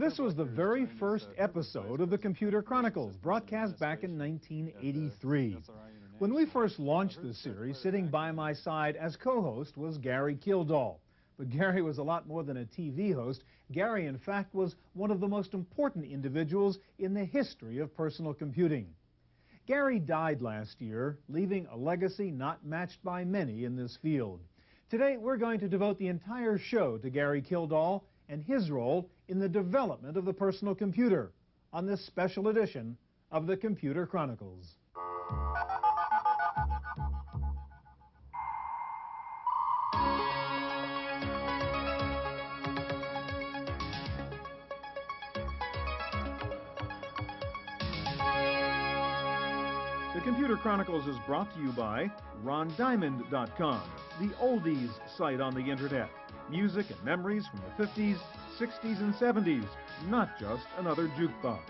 This was the very first episode of the Computer Chronicles, broadcast back in 1983. When we first launched this series, sitting by my side as co-host was Gary Kildall. But Gary was a lot more than a TV host. Gary, in fact, was one of the most important individuals in the history of personal computing. Gary died last year, leaving a legacy not matched by many in this field. Today, we're going to devote the entire show to Gary Kildall and his role in the development of the personal computer on this special edition of the Computer Chronicles. The Computer Chronicles is brought to you by RonDiamond.com, the oldies site on the internet. Music and memories from the 50s, 60s, and 70s, not just another jukebox.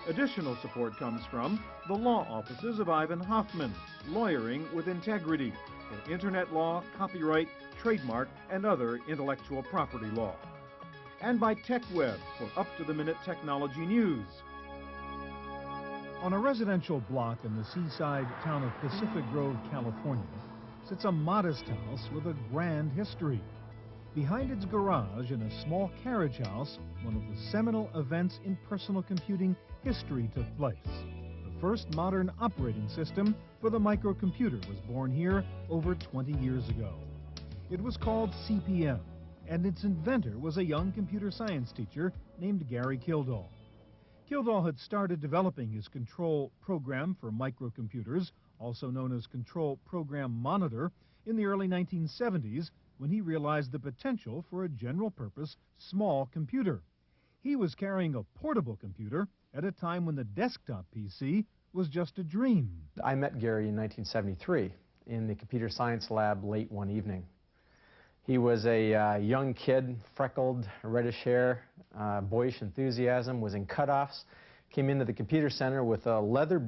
Additional support comes from the law offices of Ivan Hoffman, lawyering with integrity for internet law, copyright, trademark, and other intellectual property law. And by TechWeb for up-to-the-minute technology news. On a residential block in the seaside town of Pacific Grove, California, sits a modest house with a grand history. Behind its garage in a small carriage house, one of the seminal events in personal computing history took place. The first modern operating system for the microcomputer was born here over 20 years ago. It was called CP/M, and its inventor was a young computer science teacher named Gary Kildall. Kildall had started developing his control program for microcomputers, also known as Control Program Monitor, in the early 1970s, when he realized the potential for a general-purpose small computer. He was carrying a portable computer at a time when the desktop PC was just a dream. I met Gary in 1973 in the computer science lab late one evening. He was a young kid, freckled, reddish hair, boyish enthusiasm, was in cutoffs, came into the computer center with a leather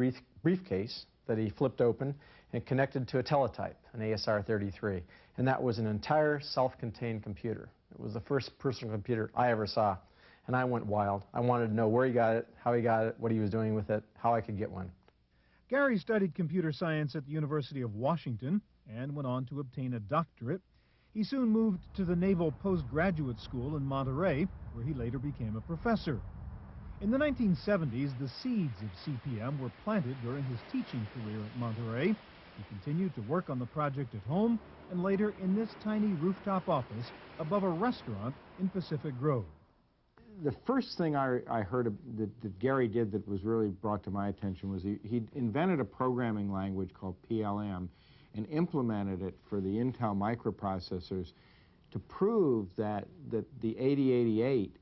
briefcase that he flipped open and connected to a teletype, an ASR-33. And that was an entire self-contained computer. It was the first personal computer I ever saw. And I went wild. I wanted to know where he got it, how he got it, what he was doing with it, how I could get one. Gary studied computer science at the University of Washington and went on to obtain a doctorate. He soon moved to the Naval Postgraduate School in Monterey, where he later became a professor. In the 1970s, the seeds of CP/M were planted during his teaching career at Monterey. He continued to work on the project at home and later in this tiny rooftop office above a restaurant in Pacific Grove. The first thing I heard that Gary did that was really brought to my attention was he invented a programming language called PLM and implemented it for the Intel microprocessors to prove that the 8088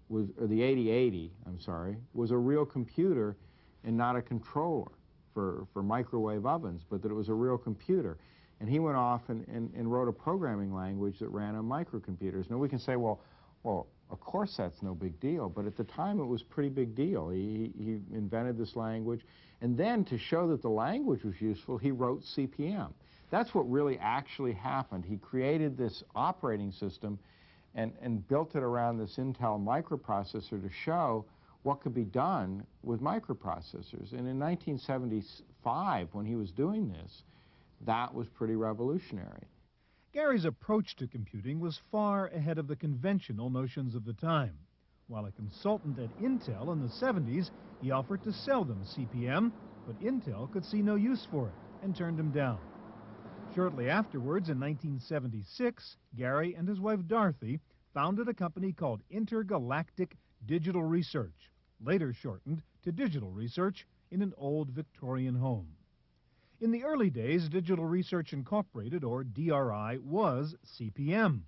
was, or the 8080, I'm sorry, was a real computer and not a controller for microwave ovens, but that it was a real computer. And he went off and wrote a programming language that ran on microcomputers. Now we can say, well, of course that's no big deal, but at the time it was a pretty big deal. He invented this language, and then to show that the language was useful, he wrote CP/M. That's what really actually happened. He created this operating system and built it around this Intel microprocessor to show what could be done with microprocessors. And in 1975, when he was doing this, that was pretty revolutionary. Gary's approach to computing was far ahead of the conventional notions of the time. While a consultant at Intel in the 70s, he offered to sell them CP/M, but Intel could see no use for it and turned him down. Shortly afterwards, in 1976, Gary and his wife Dorothy founded a company called Intergalactic Digital Research, later shortened to Digital Research, in an old Victorian home. In the early days, Digital Research Incorporated, or DRI, was CP/M.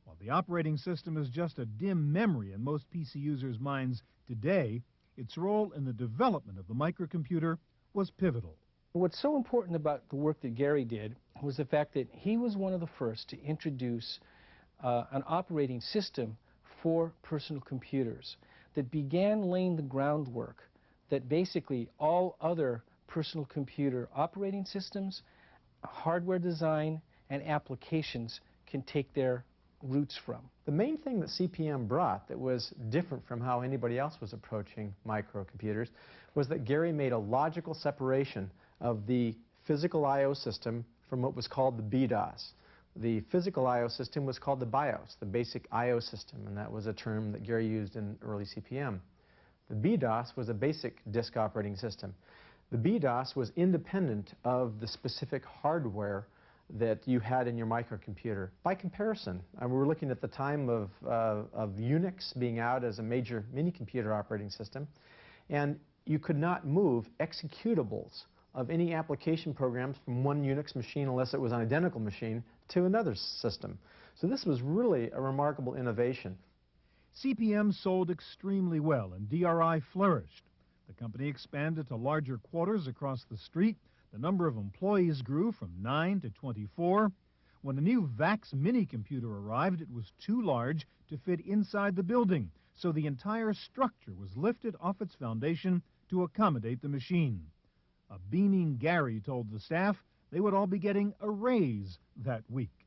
While the operating system is just a dim memory in most PC users' minds today, its role in the development of the microcomputer was pivotal. What's so important about the work that Gary did was the fact that he was one of the first to introduce an operating system for personal computers that began laying the groundwork that basically all other personal computer operating systems, hardware design, and applications can take their roots from? The main thing that CP/M brought that was different from how anybody else was approaching microcomputers was that Gary made a logical separation of the physical I/O system from what was called the BDOS. The physical I/O system was called the BIOS, the basic I/O system, and that was a term that Gary used in early CP/M. The BDOS was a basic disk operating system. The BDOS was independent of the specific hardware that you had in your microcomputer. By comparison, we're looking at the time of Unix being out as a major mini-computer operating system, and you could not move executables of any application programs from one Unix machine, unless it was an identical machine, to another system. So this was really a remarkable innovation. CP/M sold extremely well, and DRI flourished. The company expanded to larger quarters across the street. The number of employees grew from 9 to 24. When the new VAX mini-computer arrived, it was too large to fit inside the building, so the entire structure was lifted off its foundation to accommodate the machine. A beaming Gary told the staff they would all be getting a raise that week.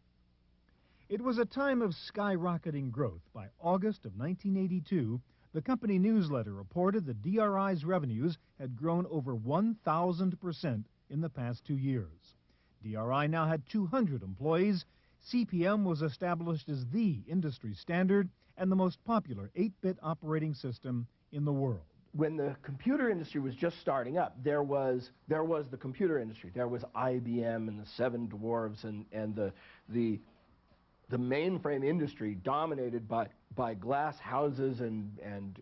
It was a time of skyrocketing growth. By August of 1982, the company newsletter reported that DRI's revenues had grown over 1,000% in the past 2 years. DRI now had 200 employees. CP/M was established as the industry standard and the most popular 8-bit operating system in the world. When the computer industry was just starting up, there was the computer industry. There was IBM and the Seven Dwarfs and the mainframe industry dominated by glass houses and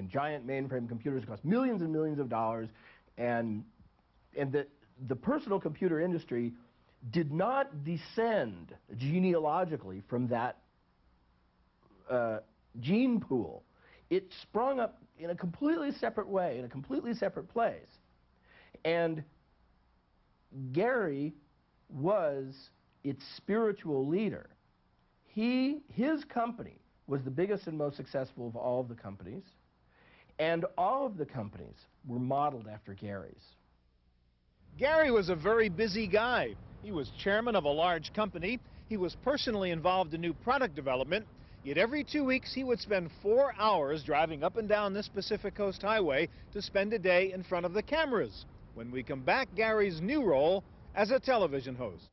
giant mainframe computers that cost millions and millions of dollars, and the personal computer industry did not descend genealogically from that gene pool. It sprung up in a completely separate way, in a completely separate place. And Gary was its spiritual leader. His company was the biggest and most successful of all of the companies, and all of the companies were modeled after Gary's. Gary was a very busy guy. He was chairman of a large company. He was personally involved in new product development. Yet every 2 weeks he would spend 4 hours driving up and down this Pacific Coast Highway to spend a day in front of the cameras. When we come back, Gary's new role as a television host.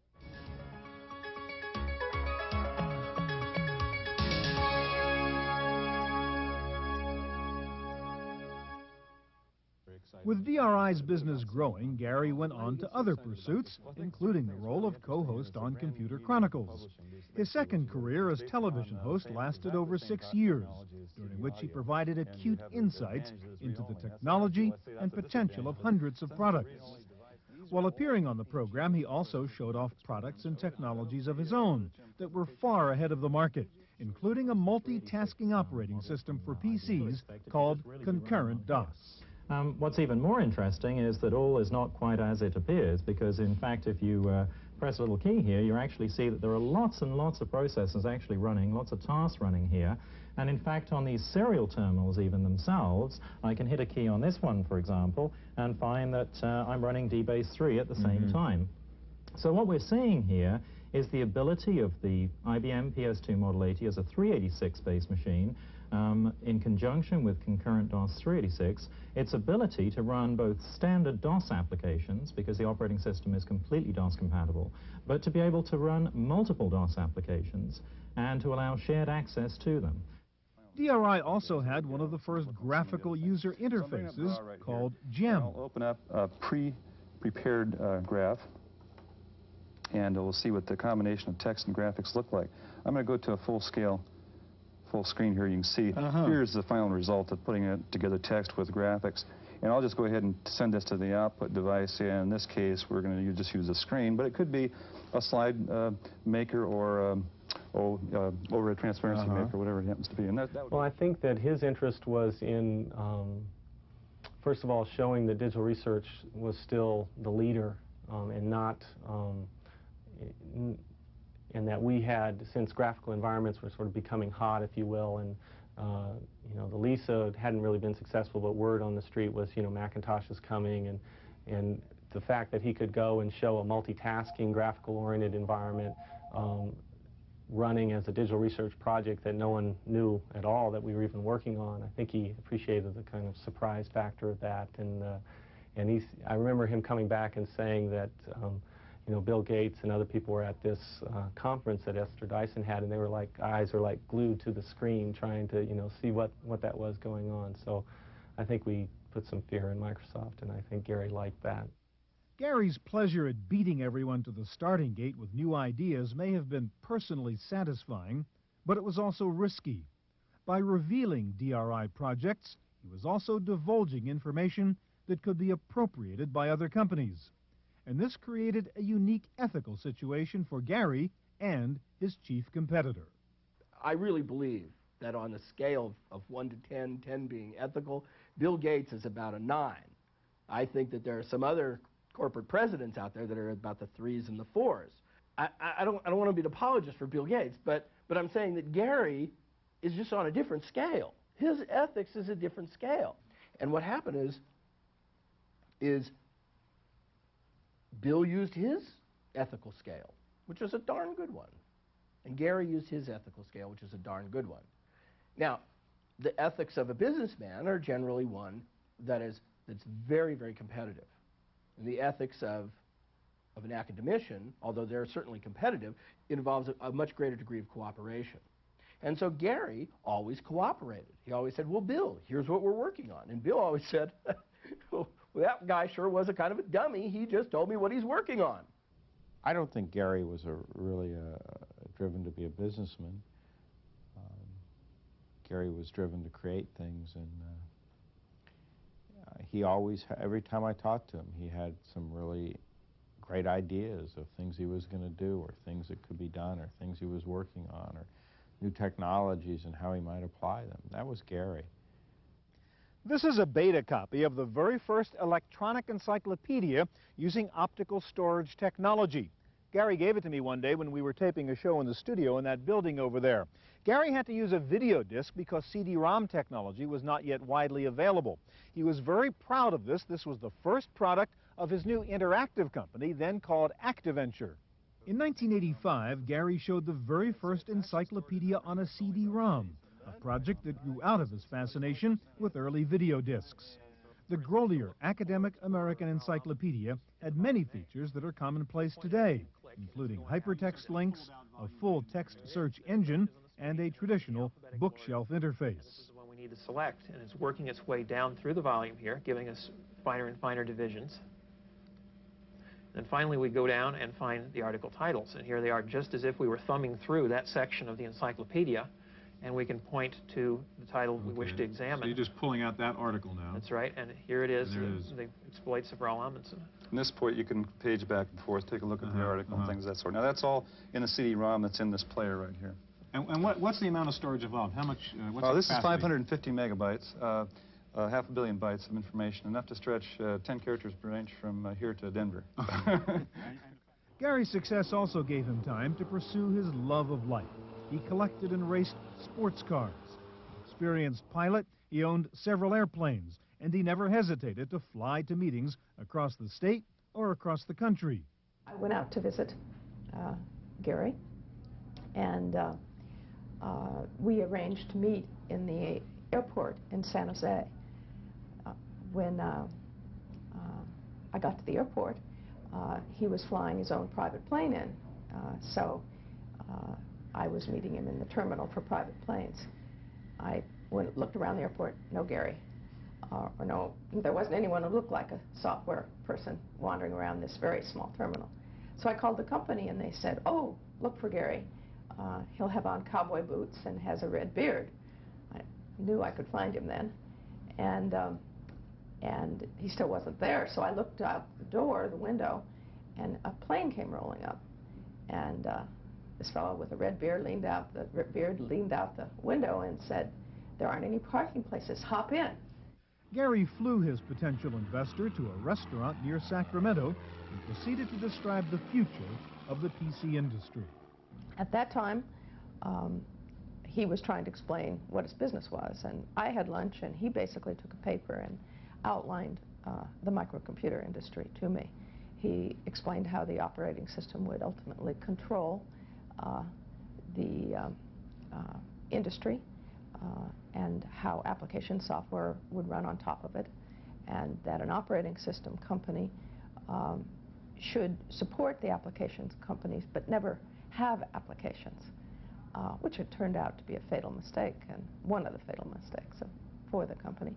With DRI's business growing, Gary went on to other pursuits, including the role of co-host on Computer Chronicles. His second career as television host lasted over 6 years, during which he provided acute insights into the technology and potential of hundreds of products. While appearing on the program, he also showed off products and technologies of his own that were far ahead of the market, including a multitasking operating system for PCs called Concurrent DOS. What's even more interesting is that all is not quite as it appears, because in fact if you press a little key here, you actually see that there are lots and lots of processes actually running, lots of tasks running here. And in fact on these serial terminals even themselves, I can hit a key on this one, for example, and find that I'm running DBase 3 at the same time. So what we're seeing here is the ability of the IBM PS2 Model 80 as a 386 base machine in conjunction with concurrent DOS 386, its ability to run both standard DOS applications, because the operating system is completely DOS compatible, but to be able to run multiple DOS applications and to allow shared access to them. DRI also had one of the first graphical user interfaces called GEM. I'll open up a pre-prepared graph, and we'll see what the combination of text and graphics look like. I'm going to go to a full screen here. You can see here's the final result of putting it together, text with graphics. And I'll just go ahead and send this to the output device. And in this case, we're going to just use a screen, but it could be a slide maker or overhead transparency maker, whatever it happens to be. And well, I think that his interest was in, first of all, showing that digital research was still the leader and not and that we had, since graphical environments were sort of becoming hot, if you will, and you know, the Lisa hadn't really been successful, but word on the street was, you know, Macintosh is coming, and the fact that he could go and show a multitasking, graphical-oriented environment running as a digital research project that no one knew at all that we were even working on. I think he appreciated the kind of surprise factor of that, and I remember him coming back and saying that you know, Bill Gates and other people were at this conference that Esther Dyson had, and they were like, eyes are like glued to the screen trying to, you know, see what that was going on. So I think we put some fear in Microsoft, and I think Gary liked that. Gary's pleasure at beating everyone to the starting gate with new ideas may have been personally satisfying, but it was also risky. By revealing DRI projects, he was also divulging information that could be appropriated by other companies. And this created a unique ethical situation for Gary and his chief competitor. I really believe that on a scale of 1 to 10, 10 being ethical, Bill Gates is about a 9. I think that there are some other corporate presidents out there that are about the 3s and the 4s. I don't want to be an apologist for Bill Gates, but I'm saying that Gary is just on a different scale. His ethics is a different scale. And what happened is Bill used his ethical scale, which was a darn good one. And Gary used his ethical scale, which is a darn good one. Now, the ethics of a businessman are generally one that's very, very competitive. And the ethics of an academician, although they're certainly competitive, involves a much greater degree of cooperation. And so Gary always cooperated. He always said, well, Bill, here's what we're working on. And Bill always said, well, that guy sure was a kind of a dummy. He just told me what he's working on. I don't think Gary was really driven to be a businessman. Gary was driven to create things, and he always, every time I talked to him, he had some really great ideas of things he was going to do, or things that could be done, or things he was working on, or new technologies and how he might apply them. That was Gary. This is a beta copy of the very first electronic encyclopedia using optical storage technology. Gary gave it to me one day when we were taping a show in the studio in that building over there. Gary had to use a video disc because CD-ROM technology was not yet widely available. He was very proud of this. This was the first product of his new interactive company, then called ActiVenture. In 1985, Gary showed the very first encyclopedia on a CD-ROM, a project that grew out of his fascination with early video discs. The Grolier Academic American Encyclopedia had many features that are commonplace today, including hypertext links, a full text search engine, and a traditional bookshelf interface. This is the one we need to select, and it's working its way down through the volume here, giving us finer and finer divisions. Then finally we go down and find the article titles, and here they are just as if we were thumbing through that section of the encyclopedia, and we can point to the title we wish to examine. So you're just pulling out that article now. That's right, and here it is, the exploits of Rolander. From this point, you can page back and forth, take a look at the article and things of that sort. Now, that's all in the CD-ROM that's in this player right here. And what's the amount of storage involved? How much? What's the this capacity? is 550 megabytes, half a billion bytes of information, enough to stretch 10 characters per inch from here to Denver. Gary's success also gave him time to pursue his love of life. He collected and raced sports cars. Experienced pilot, he owned several airplanes, and he never hesitated to fly to meetings across the state or across the country. I went out to visit Gary, and we arranged to meet in the airport in San Jose. When I got to the airport, he was flying his own private plane in, so I was meeting him in the terminal for private planes. I looked around the airport, no Gary, or no, there wasn't anyone who looked like a software person wandering around this very small terminal. So I called the company, and they said, oh, look for Gary. He'll have on cowboy boots and has a red beard. I knew I could find him then, and he still wasn't there. So I looked out the door, the window, and a plane came rolling up, and this fellow with a red beard leaned out the window and said, there aren't any parking places, hop in. Gary flew his potential investor to a restaurant near Sacramento and proceeded to describe the future of the PC industry. At that time, he was trying to explain what his business was, and I had lunch, and he basically took a paper and outlined the microcomputer industry to me. He explained how the operating system would ultimately control the industry and how application software would run on top of it, and that an operating system company should support the applications companies but never have applications, which had turned out to be a fatal mistake, and one of the fatal mistakes for the company.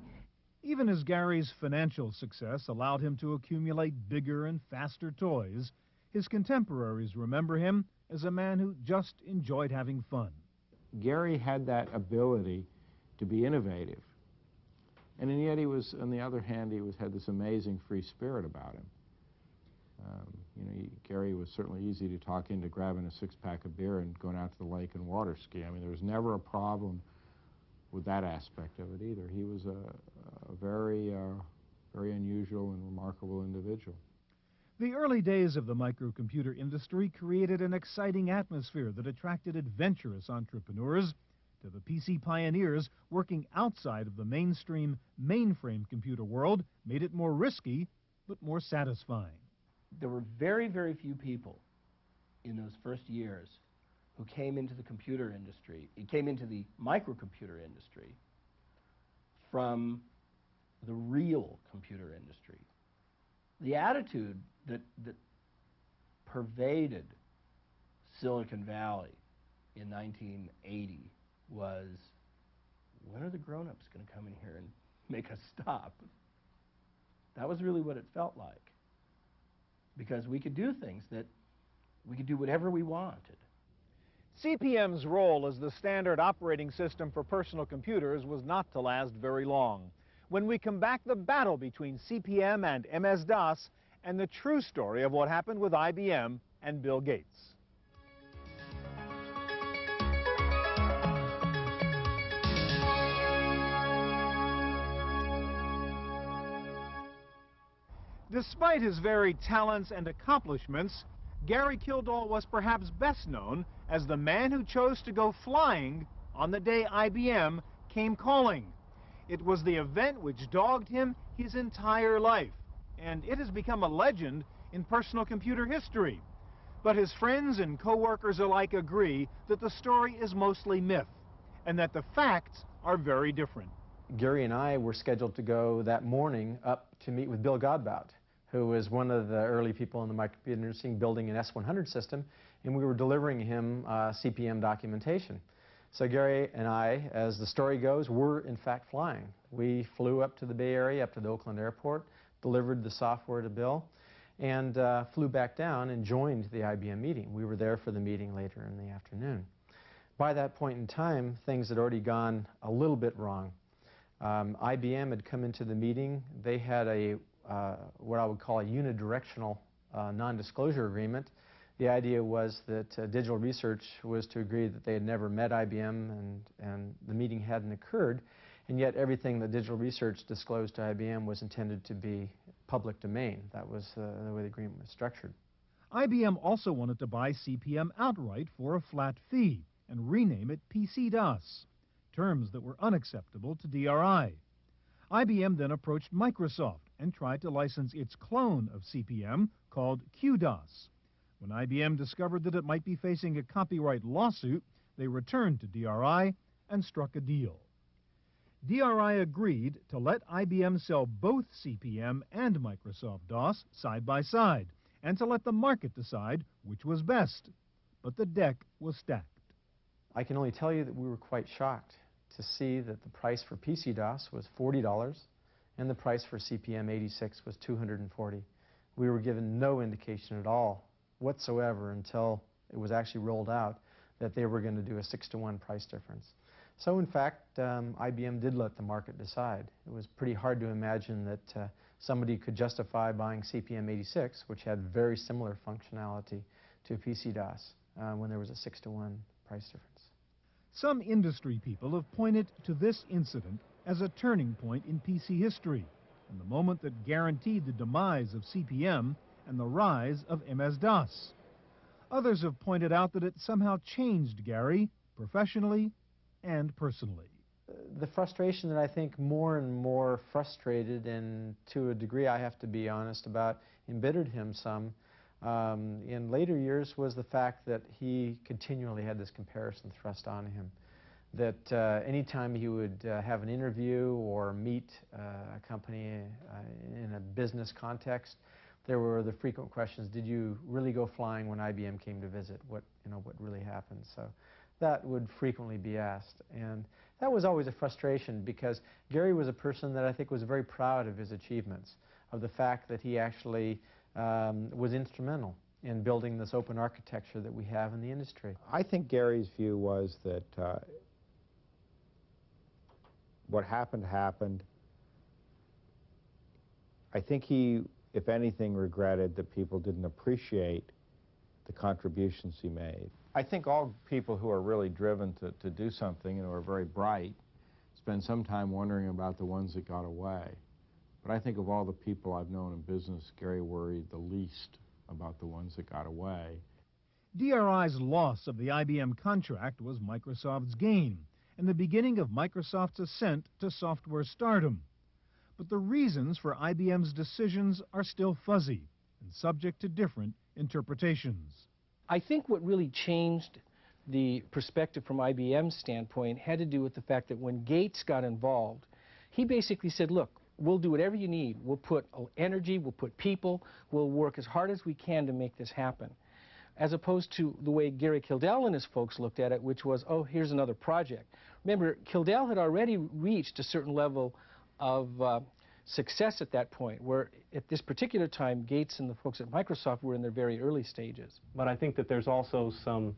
Even as Gary's financial success allowed him to accumulate bigger and faster toys, his contemporaries remember him as a man who just enjoyed having fun. Gary had that ability to be innovative, and yet he was, on the other hand, he had this amazing free spirit about him. You know, Gary was certainly easy to talk into grabbing a six-pack of beer and going out to the lake and water ski. I mean, there was never a problem with that aspect of it either. He was a very, very unusual and remarkable individual. The early days of the microcomputer industry created an exciting atmosphere that attracted adventurous entrepreneurs. To the PC pioneers, working outside of the mainstream mainframe computer world made it more risky, but more satisfying. There were very, very few people in those first years who came into the computer industry, came into the microcomputer industry from the real computer industry. The attitude that pervaded Silicon Valley in 1980 was, when are the grown-ups going to come in here and make us stop? That was really what it felt like. Because we could do things that we could do whatever we wanted. CP/M's role as the standard operating system for personal computers was not to last very long. When we come back, the battle between CP/M and MS-DOS and the true story of what happened with IBM and Bill Gates. Despite his varied talents and accomplishments, Gary Kildall was perhaps best known as the man who chose to go flying on the day IBM came calling. It was the event which dogged him his entire life, and it has become a legend in personal computer history. But his friends and co-workers alike agree that the story is mostly myth, and that the facts are very different. Gary and I were scheduled to go that morning up to meet with Bill Godbout, who was one of the early people in the microcomputer industry building an S100 system, and we were delivering him CP/M documentation. So Gary and I, as the story goes, were in fact flying. We flew up to the Bay Area, up to the Oakland airport, delivered the software to Bill, and flew back down and joined the IBM meeting. We were there for the meeting later in the afternoon. By that point in time, things had already gone a little bit wrong. IBM had come into the meeting. They had a what I would call a unidirectional non-disclosure agreement. The idea was that Digital Research was to agree that they had never met IBM and the meeting hadn't occurred, and yet everything that Digital Research disclosed to IBM was intended to be public domain. That was the way the agreement was structured. IBM also wanted to buy CP/M outright for a flat fee and rename it PC-DOS, terms that were unacceptable to DRI. IBM then approached Microsoft and tried to license its clone of CP/M called QDOS. When IBM discovered that it might be facing a copyright lawsuit, they returned to DRI and struck a deal. DRI agreed to let IBM sell both CP/M and Microsoft DOS side by side, and to let the market decide which was best. But the deck was stacked. I can only tell you that we were quite shocked to see that the price for PC-DOS was $40 and the price for CP/M 86 was $240. We were given no indication at all whatsoever until it was actually rolled out that they were going to do a 6-to-1 price difference. So in fact, IBM did let the market decide. It was pretty hard to imagine that somebody could justify buying CP/M 86, which had very similar functionality to PC-DOS, when there was a 6-to-1 price difference. Some industry people have pointed to this incident as a turning point in PC history, and the moment that guaranteed the demise of CP/M and the rise of MS-DOS. Others have pointed out that it somehow changed Gary, professionally and personally. The frustration that I think more and more frustrated, and to a degree I have to be honest about, embittered him some, in later years was the fact that he continually had this comparison thrust on him. That anytime he would have an interview or meet a company in a business context, there were the frequent questions: did you really go flying when IBM came to visit? What really happened? So that would frequently be asked, and that was always a frustration, because Gary was a person that I think was very proud of his achievements, of the fact that he actually was instrumental in building this open architecture that we have in the industry. I think Gary's view was that what happened happened. I think he, if anything, regretted that people didn't appreciate the contributions he made. I think all people who are really driven to do something and who are very bright spend some time wondering about the ones that got away. But I think of all the people I've known in business, Gary worried the least about the ones that got away. DRI's loss of the IBM contract was Microsoft's gain, and the beginning of Microsoft's ascent to software stardom. But the reasons for IBM's decisions are still fuzzy and subject to different interpretations. I think what really changed the perspective from IBM's standpoint had to do with the fact that when Gates got involved, he basically said, look, we'll do whatever you need. We'll put energy, we'll put people, we'll work as hard as we can to make this happen. As opposed to the way Gary Kildall and his folks looked at it, which was, oh, here's another project. Remember, Kildall had already reached a certain level of success at that point, where at this particular time, Gates and the folks at Microsoft were in their very early stages. But I think that there's also some,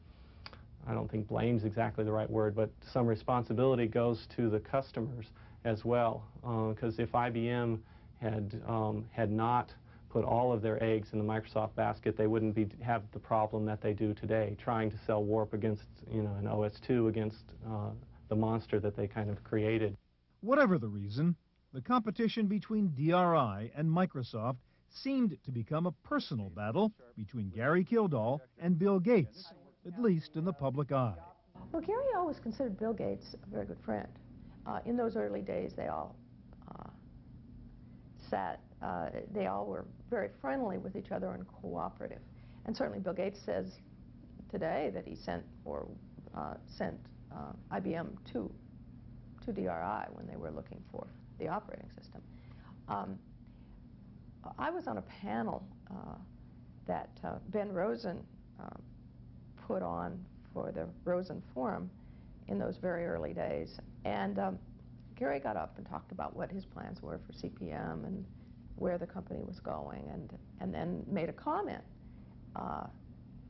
I don't think blame's exactly the right word, but some responsibility goes to the customers as well. Because if IBM had not put all of their eggs in the Microsoft basket, they wouldn't have the problem that they do today, trying to sell Warp against, an OS2 against the monster that they kind of created. Whatever the reason, the competition between DRI and Microsoft seemed to become a personal battle between Gary Kildall and Bill Gates, at least in the public eye. Well, Gary always considered Bill Gates a very good friend. In those early days, they all they all were very friendly with each other and cooperative. And certainly Bill Gates says today that he sent IBM to DRI when they were looking for the operating system. I was on a panel that Ben Rosen put on for the Rosen Forum in those very early days. And Gary got up and talked about what his plans were for CPM and where the company was going, and then made a comment.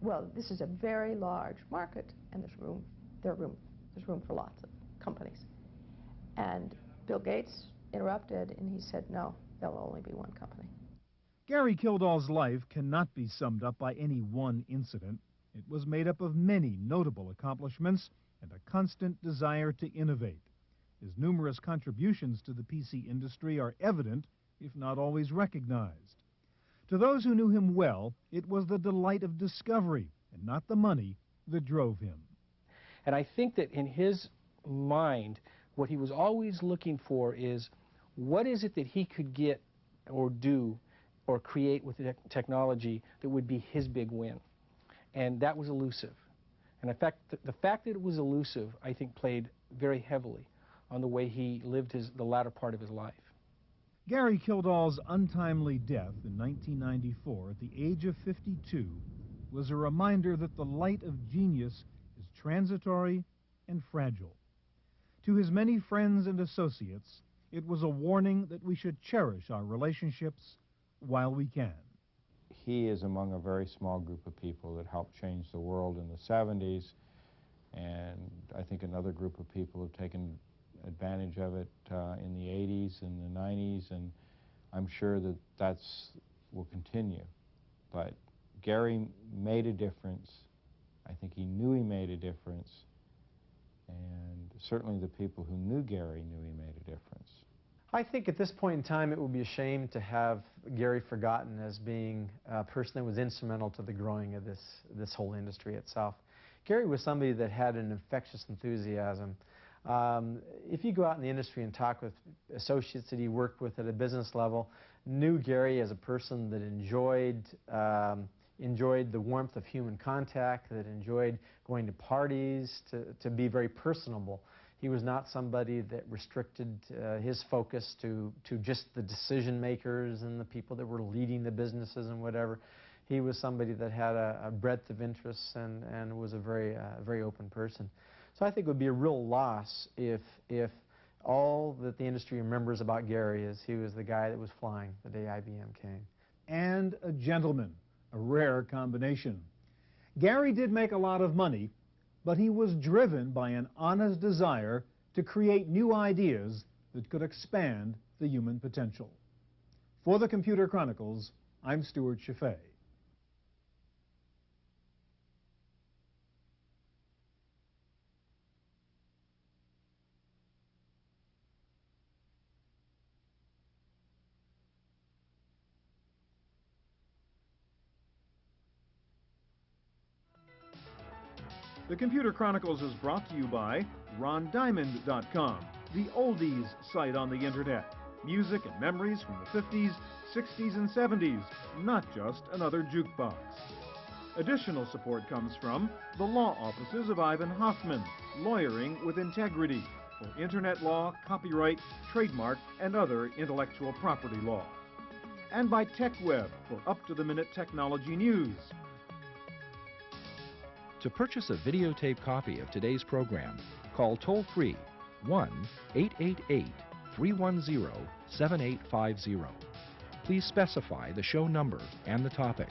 Well, this is a very large market, and there's room for lots of companies. And Bill Gates interrupted, and he said, no, there'll only be one company. Gary Kildall's life cannot be summed up by any one incident. It was made up of many notable accomplishments and a constant desire to innovate. His numerous contributions to the PC industry are evident, if not always recognized. To those who knew him well, it was the delight of discovery and not the money that drove him. And I think that in his mind, what he was always looking for is, what is it that he could get or do or create with the technology that would be his big win? And that was elusive. And in fact, the fact that it was elusive, I think, played very heavily on the way he lived the latter part of his life. Gary Kildall's untimely death in 1994 at the age of 52 was a reminder that the light of genius is transitory and fragile. To his many friends and associates, it was a warning that we should cherish our relationships while we can. He is among a very small group of people that helped change the world in the 70s, and I think another group of people have taken advantage of it in the 80s and the 90s, and I'm sure that will continue. But Gary made a difference. I think he knew he made a difference, and certainly the people who knew Gary knew he made a difference. I think at this point in time it would be a shame to have Gary forgotten as being a person that was instrumental to the growing of this whole industry itself. Gary was somebody that had an infectious enthusiasm. If you go out in the industry and talk with associates that he worked with at a business level, knew Gary as a person that enjoyed enjoyed the warmth of human contact, that enjoyed going to parties, to be very personable. He was not somebody that restricted his focus to just the decision makers and the people that were leading the businesses and whatever. He was somebody that had a breadth of interests and was a very open person. So I think it would be a real loss if all that the industry remembers about Gary is he was the guy that was flying the day IBM came. And a gentleman, a rare combination. Gary did make a lot of money, but he was driven by an honest desire to create new ideas that could expand the human potential. For the Computer Chronicles, I'm Stuart Chaffee. The Computer Chronicles is brought to you by RonDiamond.com, the oldies site on the Internet. Music and memories from the 50s, 60s, and 70s, not just another jukebox. Additional support comes from the law offices of Ivan Hoffman, lawyering with integrity for Internet law, copyright, trademark, and other intellectual property law. And by TechWeb for up-to-the-minute technology news. To purchase a videotape copy of today's program, call toll-free 1-888-310-7850. Please specify the show number and the topic.